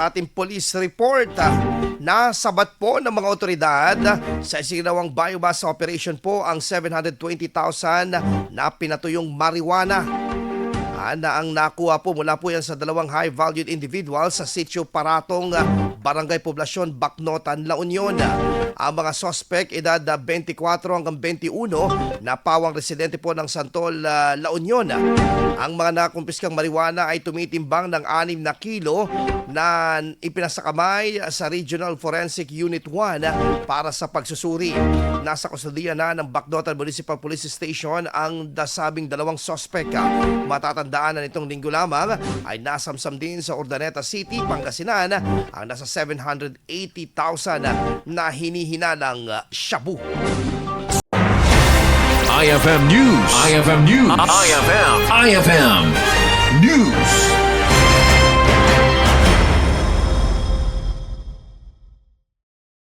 sa ating police report. Nasabat po ng mga otoridad sa isinagawang biomass operation po ang 720,000 na pinatuyong marijuana na ang nakuha po mula po yan sa dalawang high-valued individuals sa Sitio Paratong, Barangay Poblasyon, Bacnotan, La Union. Ang mga suspect, edad 24 hanggang 21, na pawang residente po ng Santol, La Union. Ang mga nakumpiskang marijuana ay tumitimbang ng 6 na kilo na ipinasakamay sa Regional Forensic Unit 1 para sa pagsusuri. Nasa kustudiya na ng Bacnotan Municipal Police Station ang nasabing dalawang suspect. Matatandaan na nitong linggo lamang ay nasamsam din sa Urdaneta City, Pangasinan ang nasa 780,000 na hinihinalang shabu. IFM News. IFM News. IFM News.